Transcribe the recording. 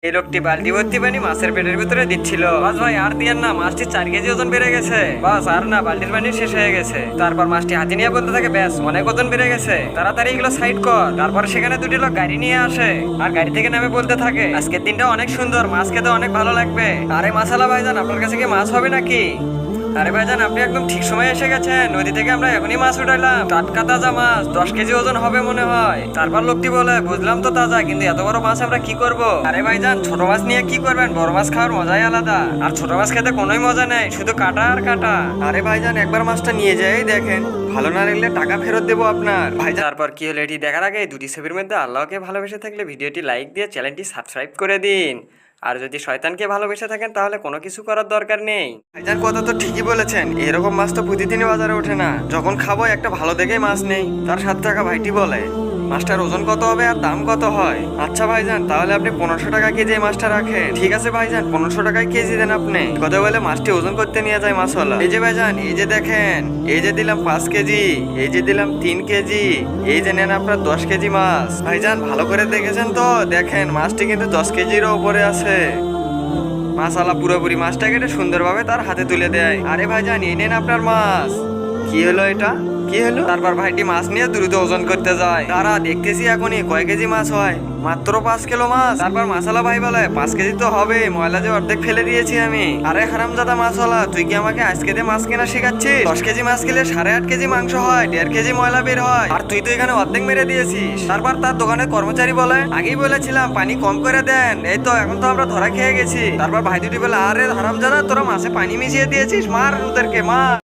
এই লোকটি বালতি ভর্তি পানি মাছের পেটের ভিতরে দিচ্ছিল। বাস ভাই আর দিয়েন না, মাছটি 4 কেজি ওজন বেড়ে গেছে। বাস আর না, বালতির পানি শেষ হয়ে গেছে। তারপর মাছটি হাতে নিয়ে বলতে থাকে, ব্যাস অনেক ওজন বেড়ে গেছে, তাড়াতাড়ি এগুলো সাইড কর। তারপর সেখানে দুটি লোক গাড়ি নিয়ে আসে আর গাড়ি থেকে নামে বলতে থাকে, আজকের দিনটা অনেক সুন্দর, মাছ খেতে অনেক ভালো লাগবে। আরে মাসালা ভাইজান, আপনার কাছে কি মাছ হবে নাকি? আরে ভাইজান, আপনি একদম ঠিক সময় এসে গেছেন। নদী থেকে আমরা এখনই মাছ উঠাইলাম, টাটকা তাজা মাছ, 10 কেজি ওজন হবে মনে হয়। তারপর লোকটি বলে, বুঝলাম তো তাজা, কিন্তু এত বড় মাছ আমরা কি করব? আরে ভাইজান, ছোট মাছ নিয়ে কি করবেন? বড় মাছ খাওয়ার মজাই আলাদা। আর ছোট মাছ খেতে কোনোই মজা নেই, শুধু কাটা আর কাটা। আরে ভাইজান, একবার মাছটা নিয়ে যাই দেখেন, ভালো না লাগলে টাকা ফেরত দেবো আপনার। ভাইজান, তারপর কি হলো এটি দেখার আগে দুটি ছবির মধ্যে আল্লাহকে ভালোবেসে থাকলে ভিডিওটি লাইক দিয়ে চ্যানেলটি সাবস্ক্রাইব করে দিন। আর যদি শয়তানকে ভালোবেসে থাকেন তাহলে কোনো কিছু করার দরকার নেই। ভাইজান, কথা তো ঠিকই বলেছেন, এরকম মাছ তো প্রতিদিনই বাজারে ওঠে না। যখন খাবো একটা ভালো দেখেই মাছ নেই, তার 7 টাকা ভাইটি বলে। মাছটার ওজন কত হবে আর দাম কত হয়? আচ্ছা ভাইজান, তাহলে আপনি 1500 টাকা কেজি এই মাছটা রাখেন। ঠিক আছে ভাইজান, 1500 টাকায় কেজি দেন আপনি। কথা বলে মাছটি ওজন করতে নিয়ে যায় মাছওয়ালা। এই যে ভাইজান, এই যে দেখেন, এই যে দিলাম 5 কেজি, এই যে দিলাম 3 কেজি, এই যে নেন আপনার 10 কেজি মাছ। ভাইজান, ভালো করে দেখেছেন তো? দেখেন মাছটি কিন্তু 10 কেজিরও উপরে আছে। মাছওয়ালা পুরোপুরি মাছটা কেটে সুন্দরভাবে তার হাতে তুলে দেয়। আরে ভাইজান, এই নেন আপনার মাছ। কি হলো এটা? কি হলো? তারপর ভাইটি মাছ নিয়ে দ্রুত ওজন করতে যায়। তারা দেখতেছি এখনই কয় কেজি মাছ হয়। মাত্র 5 কিলো মাছ। তারপর মাছওয়ালা ভাই বলে, 5 কেজি তো হবে, ময়লা যে অর্ধেক ফেলে দিয়েছি আমি। আরে হারামজাদা মাছওয়ালা, তুই কি আমাকে আজকে দিয়ে মাছ কেনা শেখাচ্ছিস? 10 কেজি মাছ খেলে 8.5 কেজি মাংস হয়, 1.5 কেজি ময়লা বের হয়, আর তুই তো এখানে অর্ধেক মেরে দিয়েছিস। তারপর তার দোকানের কর্মচারী বলে, আগেই বলেছিলাম পানি কম করে দেন, এই তো এখন তো আমরা ধরা খেয়ে গেছি। তারপর ভাই দুটি বলে, আরে হারামজাদা, তোরা মাছে পানি মিশিয়ে দিয়েছিস, মার ওদেরকে মার।